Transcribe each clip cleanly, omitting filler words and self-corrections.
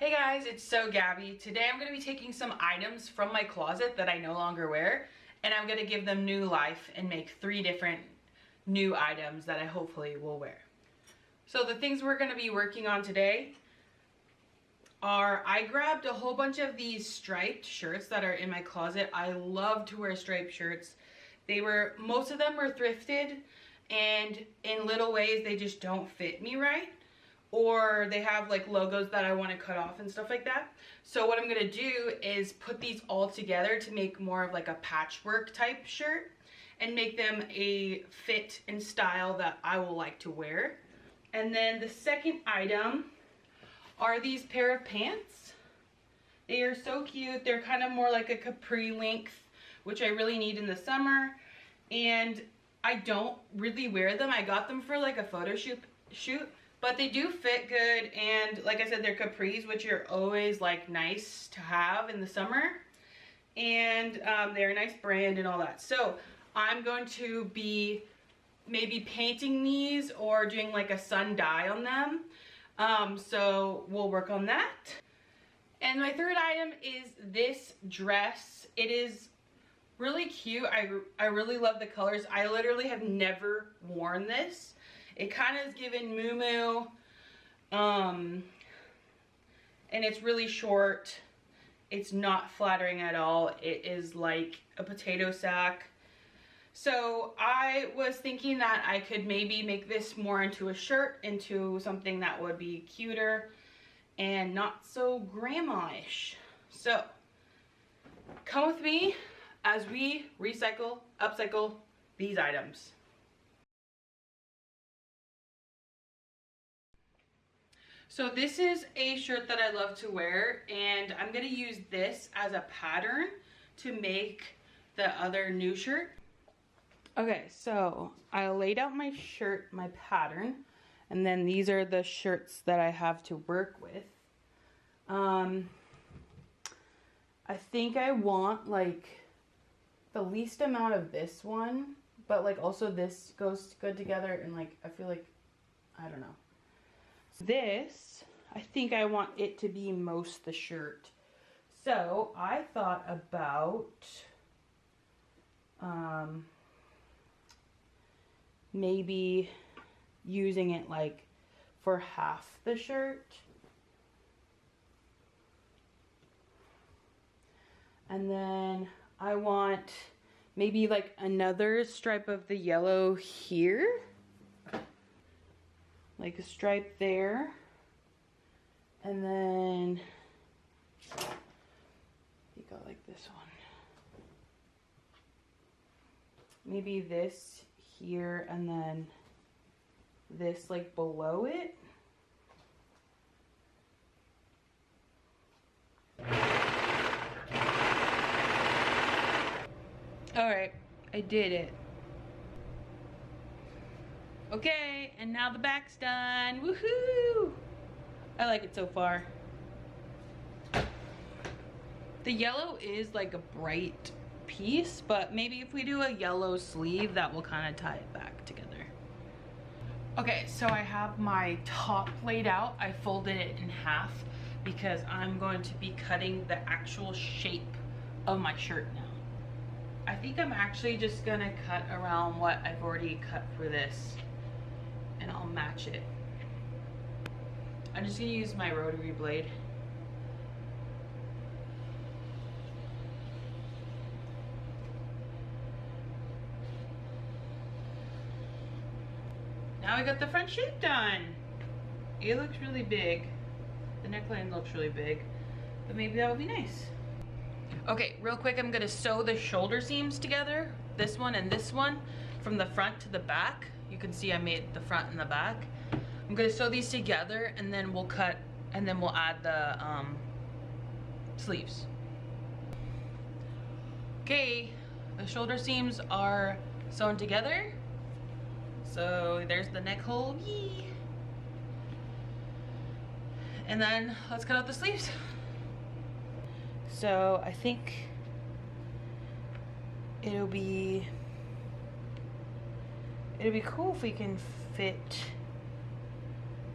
Hey guys, it's So Gabby. Today I'm going to be taking some items from my closet that I no longer wear, and I'm going to give them new life and make 3 different new items that I hopefully will wear. So the things we're going to be working on today are, I grabbed a whole bunch of these striped shirts that are in my closet. I love to wear striped shirts. Most of them were thrifted, and in little ways they just don't fit me right. Or they have like logos that I want to cut off and stuff like that. So what I'm going to do is put these all together to make more of like a patchwork type shirt and make them a fit and style that I will like to wear. And then the second item are these pair of pants. They are so cute. They're kind of more like a capri length, which I really need in the summer. And I don't really wear them. I got them for like a photo shoot. But they do fit good, and like I said, they're capris, which are always like nice to have in the summer. And they're a nice brand and all that. So I'm going to be maybe painting these or doing like a sun dye on them. So we'll work on that. And my third item is this dress. It is really cute. I really love the colors. I literally have never worn this. It kind of is given muumuu, and it's really short. It's not flattering at all. It is like a potato sack. So I was thinking that I could maybe make this more into a shirt, into something that would be cuter and not so grandma-ish. So come with me as we recycle, upcycle these items. So this is a shirt that I love to wear, and I'm going to use this as a pattern to make the other new shirt. Okay, so I laid out my shirt, my pattern, and then these are the shirts that I have to work with. I think I want like the least amount of this one, but like also this goes good together, and like I feel like, I don't know. This, I think I want it to be most the shirt. So I thought about maybe using it like for half the shirt. And then I want maybe like another stripe of the yellow here. Like a stripe there, and then you go like this one. Maybe this here, and then this like below it. All right, I did it. Okay, and now the back's done. Woohoo! I like it so far. The yellow is like a bright piece, but maybe if we do a yellow sleeve, that will kind of tie it back together. Okay, so I have my top laid out. I folded it in half because I'm going to be cutting the actual shape of my shirt now. I think I'm actually just gonna cut around what I've already cut for this, and I'll match it. I'm just gonna use my rotary blade. Now I got the front shape done. It looks really big. The neckline looks really big, but maybe that would be nice. Okay, real quick, I'm gonna sew the shoulder seams together, this one and this one, from the front to the back. You can see I made the front and the back. I'm gonna sew these together, and then we'll cut, and then we'll add the sleeves. Okay, the shoulder seams are sewn together. So there's the neck hole, yee. And then let's cut out the sleeves. So I think it'll be cool if we can fit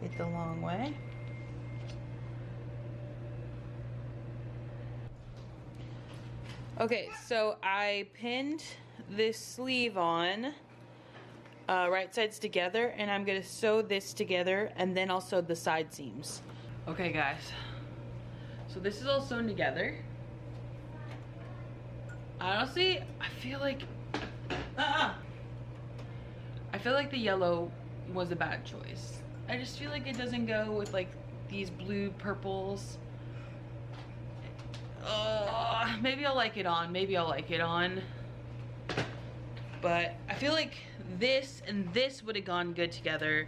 it the long way. Okay, so I pinned this sleeve on, right sides together, and I'm gonna sew this together, and then I'll sew the side seams. Okay guys, so this is all sewn together. Honestly, I feel like the yellow was a bad choice. I just feel like it doesn't go with like these blue purples. Maybe I'll like it on, maybe I'll like it on. But I feel like this and this would have gone good together.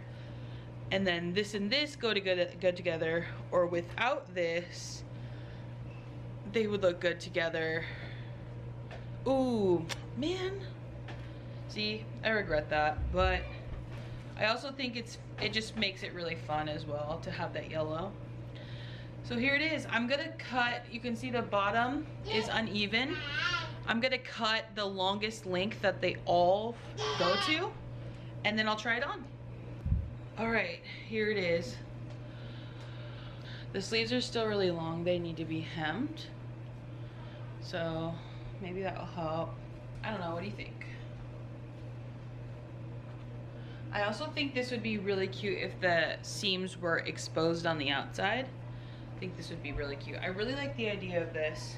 And then this and this go good together. Or without this, they would look good together. Ooh, man. See, I regret that. But I also think it just makes it really fun as well to have that yellow. So here it is. I'm gonna cut, you can see the bottom is uneven. I'm gonna cut the longest length that they all go to, and then I'll try it on. All right, here it is. The sleeves are still really long. They need to be hemmed. So maybe that will help. I don't know, what do you think? I also think this would be really cute if the seams were exposed on the outside. I think this would be really cute. I really like the idea of this.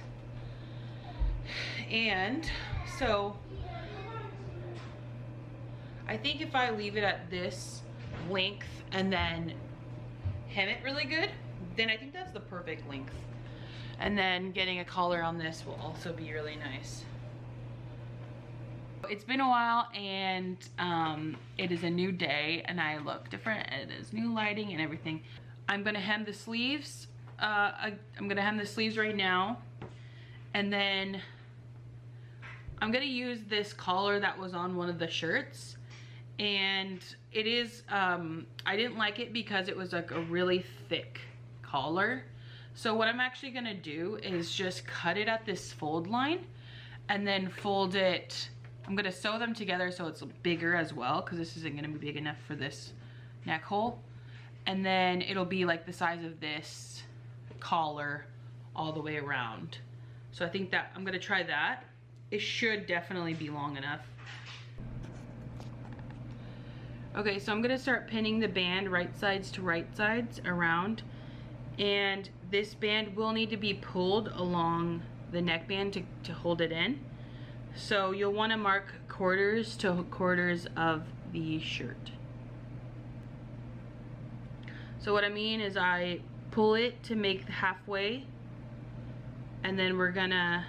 And so I think if I leave it at this length and then hem it really good, then I think that's the perfect length. And then getting a collar on this will also be really nice. It's been a while, and it is a new day and I look different. It is new lighting and everything. I'm gonna hem the sleeves. I'm gonna hem the sleeves right now, and then I'm gonna use this collar that was on one of the shirts, and it is I didn't like it because it was like a really thick collar. So what I'm actually gonna do is just cut it at this fold line and then fold it. I'm gonna sew them together so it's bigger as well, because this isn't gonna be big enough for this neck hole, and then it'll be like the size of this collar all the way around. So I think that I'm gonna try that. It should definitely be long enough. Okay, so I'm gonna start pinning the band right sides to right sides around, and this band will need to be pulled along the neckband to hold it in. So you'll want to mark quarters to quarters of the shirt. So what I mean is I pull it to make halfway, and then we're gonna,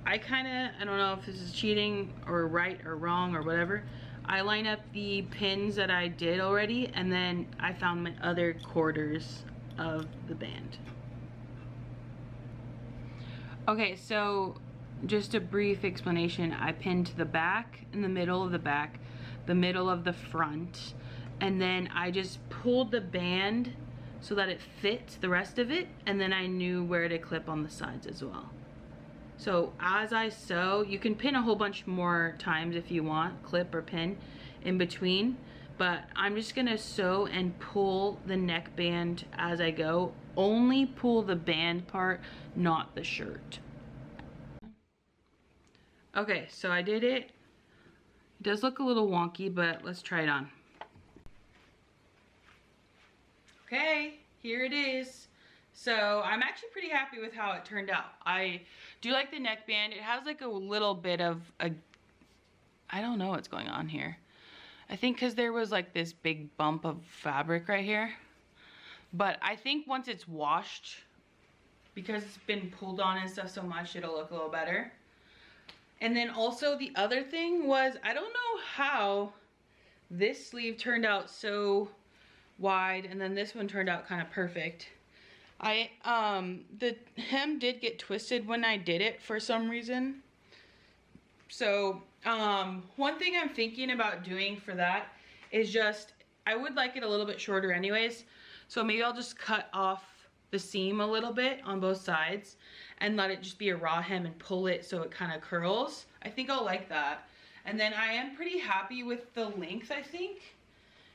I don't know if this is cheating or right or wrong or whatever. I line up the pins that I did already, and then I found my other quarters of the band. Okay, so just a brief explanation. I pinned the back and the middle of the back, the middle of the front, and then I just pulled the band so that it fits the rest of it, and then I knew where to clip on the sides as well. So as I sew, you can pin a whole bunch more times if you want, clip or pin in between, but I'm just gonna sew and pull the neckband as I go. Only pull the band part, not the shirt. Okay, so I did it. It does look a little wonky, but let's try it on. Okay, here it is. So I'm actually pretty happy with how it turned out. I do like the neckband. It has like a little bit of a, I don't know what's going on here. I think because there was like this big bump of fabric right here. But I think once it's washed, because it's been pulled on and stuff so much, it'll look a little better. And then also the other thing was, I don't know how this sleeve turned out so wide and then this one turned out kind of perfect. The hem did get twisted when I did it for some reason. So one thing I'm thinking about doing for that is just, I would like it a little bit shorter anyways. So maybe I'll just cut off the seam a little bit on both sides and let it just be a raw hem and pull it so it kind of curls. I think I'll like that. And then I am pretty happy with the length, I think.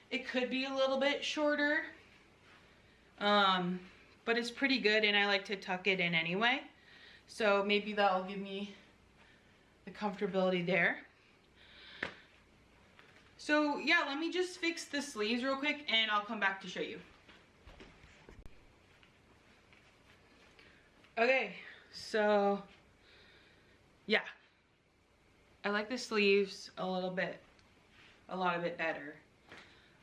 It could be a little bit shorter. but it's pretty good and I like to tuck it in anyway. So maybe that'll give me the comfortability there. So yeah, let me just fix the sleeves real quick and I'll come back to show you. Okay, so yeah, I like the sleeves a lot of it better.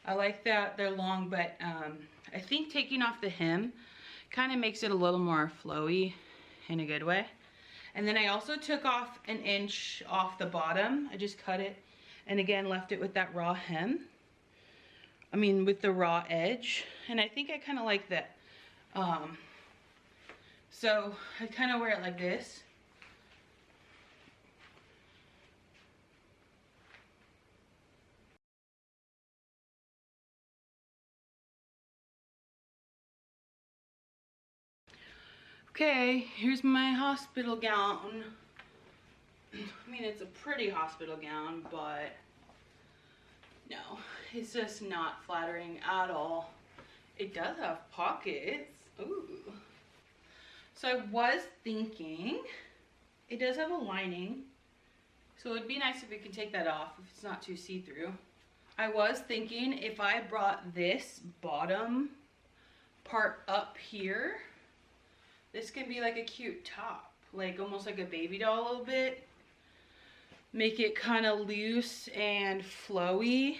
I like that they're long, but I think taking off the hem kind of makes it a little more flowy in a good way. And then I also took off an inch off the bottom. I just cut it and again left it with that raw hem. I mean with the raw edge. And I think I kind of like that. So I kind of wear it like this. Okay, here's my hospital gown. I mean, it's a pretty hospital gown, but no, it's just not flattering at all. It does have pockets. Ooh. So I was thinking, it does have a lining, so it'd be nice if we could take that off if it's not too see-through. I was thinking if I brought this bottom part up here, this can be like a cute top, like almost like a baby doll a little bit. Make it kind of loose and flowy.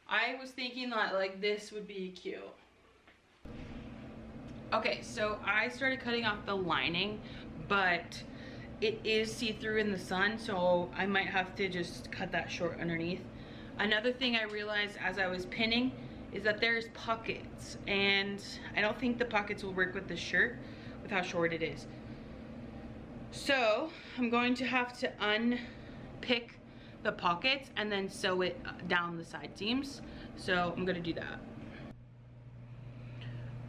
I was thinking that like this would be cute. Okay, so I started cutting off the lining, but it is see-through in the sun, so I might have to just cut that short underneath. Another thing I realized as I was pinning is that there's pockets, and I don't think the pockets will work with the shirt with how short it is. So I'm going to have to unpick the pockets and then sew it down the side seams. So I'm gonna do that.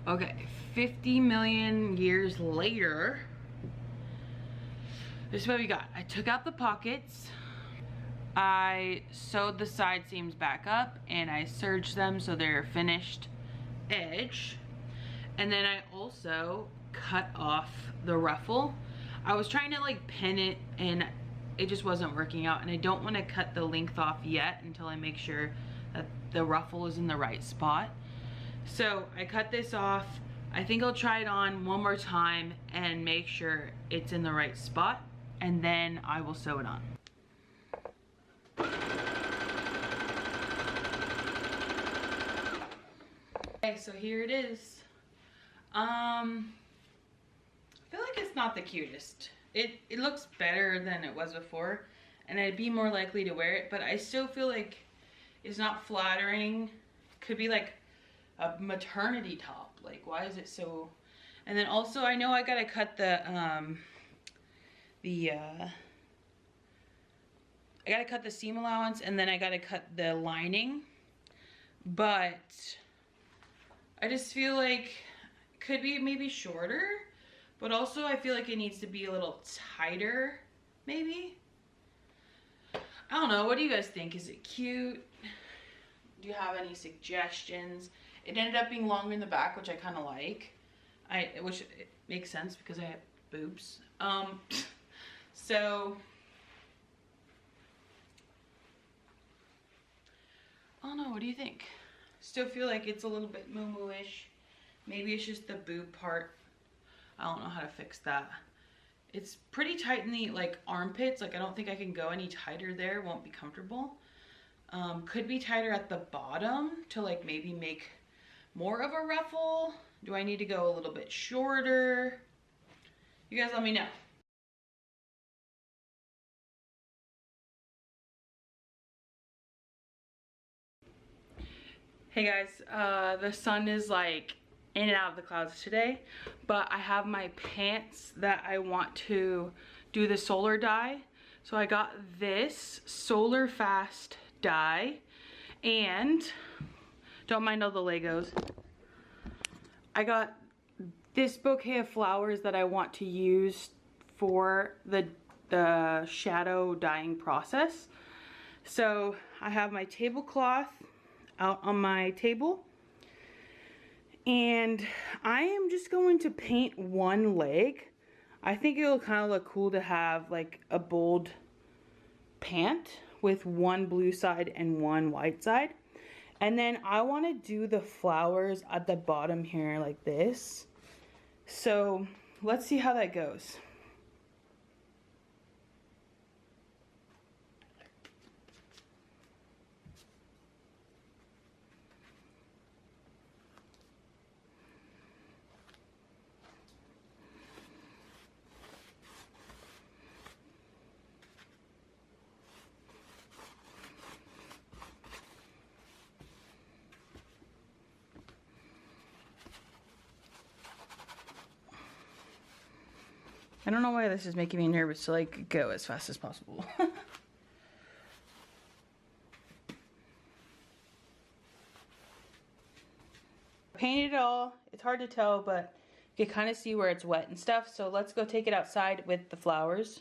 Okay, 50 million years later, this is what we got. I took out the pockets, I sewed the side seams back up, and I serged them so they're finished edge. And then I also cut off the ruffle. I was trying to like pin it and it just wasn't working out, and I don't want to cut the length off yet until I make sure that the ruffle is in the right spot. So I cut this off. I think I'll try it on one more time and make sure it's in the right spot, and then I will sew it on. Okay, so here it is. I feel like it's not the cutest. It looks better than it was before, and I'd be more likely to wear it, but I still feel like it's not flattering. Could be like a maternity top. Like, why is it so? And then also I know I gotta cut I gotta cut the seam allowance, and then I gotta cut the lining, but I just feel like it could be maybe shorter, but also I feel like it needs to be a little tighter, maybe. I don't know, what do you guys think? Is it cute? Do you have any suggestions? It ended up being longer in the back, which I kind of like. Which it makes sense because I have boobs. So I don't know, what do you think? Still feel like it's a little bit moo-moo-ish. Maybe it's just the boob part. I don't know how to fix that. It's pretty tight in the like armpits. Like I don't think I can go any tighter there. Won't be comfortable. Could be tighter at the bottom to like maybe make more of a ruffle. Do I need to go a little bit shorter? You guys let me know. Hey guys, the sun is like in and out of the clouds today, but I have my pants that I want to do the solar dye. So I got this Solar Fast dye, and don't mind all the Legos. I got this bouquet of flowers that I want to use for the shadow dyeing process. So I have my tablecloth. out on my table. And I am just going to paint one leg. I think it'll kind of look cool to have like a bold pant with one blue side and one white side. And then I want to do the flowers at the bottom here like this. So let's see how that goes. I don't know why this is making me nervous to like go as fast as possible. Painted it all. It's hard to tell, but you can kind of see where it's wet and stuff. So let's go take it outside with the flowers.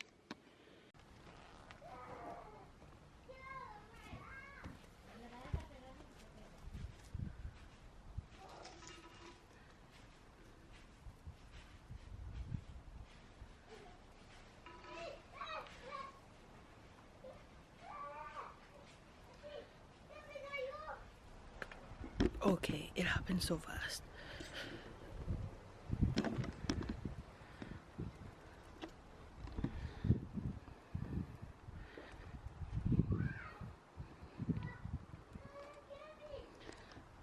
Okay, it happened so fast.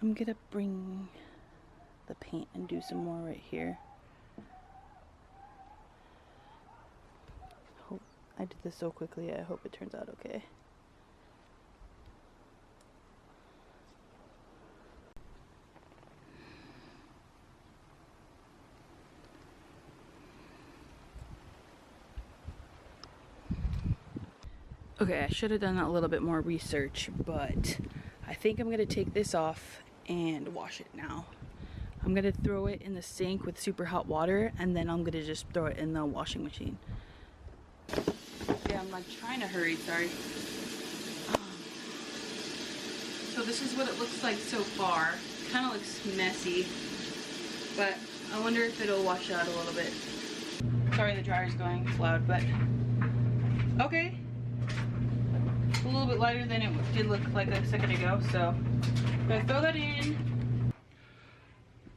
I'm gonna bring the paint and do some more right here. I did this so quickly, I hope it turns out okay. Okay, I should have done a little bit more research, but I think I'm gonna take this off and wash it now. I'm gonna throw it in the sink with super hot water, and then I'm gonna just throw it in the washing machine. Yeah, I'm like trying to hurry, sorry. So this is what it looks like so far. Kind of looks messy, but I wonder if it'll wash out a little bit. Sorry the dryer's going, it's loud, but okay. A little bit lighter than it did look like a second ago, so I'm gonna throw that in.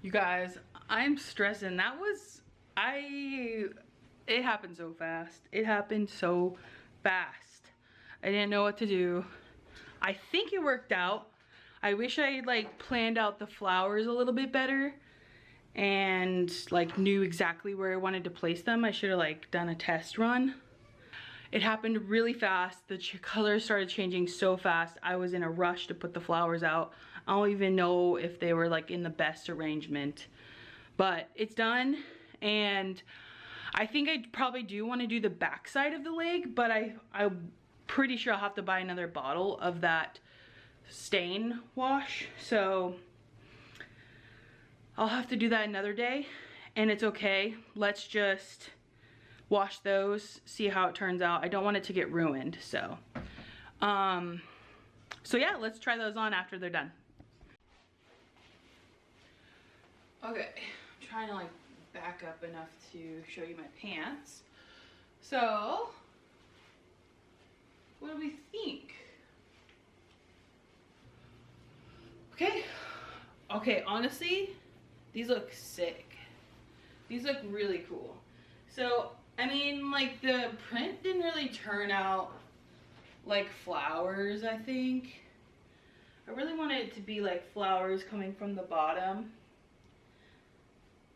You guys, I'm stressing. That was, it happened so fast. It happened so fast. I didn't know what to do. I think it worked out. I wish I had like planned out the flowers a little bit better and like knew exactly where I wanted to place them. I should have like done a test run. It happened really fast. The colors started changing so fast. I was in a rush to put the flowers out. I don't even know if they were like in the best arrangement, but it's done. And I think I probably do want to do the back side of the leg, but I'm pretty sure I'll have to buy another bottle of that stain wash. So I'll have to do that another day, and it's okay. Let's just wash those, see how it turns out. I don't want it to get ruined, so yeah, let's try those on after they're done. Okay, I'm trying to like back up enough to show you my pants. So what do we think? Okay, honestly, these look sick. These look really cool. So I mean, like, the print didn't really turn out like flowers, I think. I really wanted it to be like flowers coming from the bottom.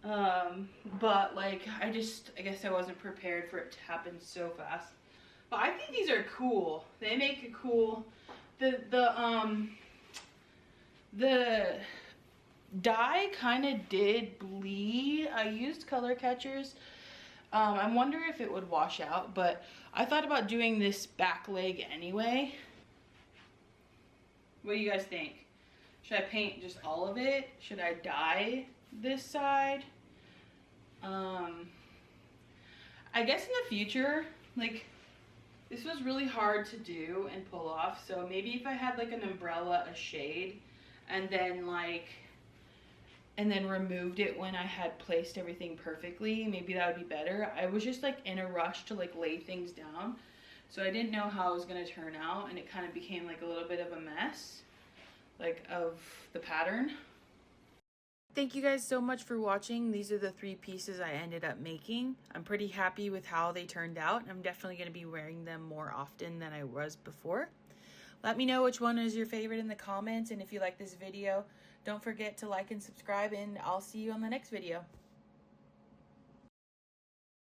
But like, I guess I wasn't prepared for it to happen so fast. But I think these are cool. They make it cool. The dye kind of did bleed. I used color catchers. I wonder if it would wash out, but I thought about doing this back leg anyway. What do you guys think? Should I paint just all of it? Should I dye this side? I guess in the future, like, this was really hard to do and pull off, so maybe if I had like an umbrella, a shade, and then removed it when I had placed everything perfectly. Maybe that would be better. I was just like in a rush to like lay things down, so I didn't know how it was gonna turn out, and it kind of became like a little bit of a mess, like of the pattern. Thank you guys so much for watching. These are the 3 pieces I ended up making. I'm pretty happy with how they turned out. I'm definitely going to be wearing them more often than I was before. Let me know which one is your favorite in the comments, and if you like this video, don't forget to like and subscribe, and I'll see you on the next video.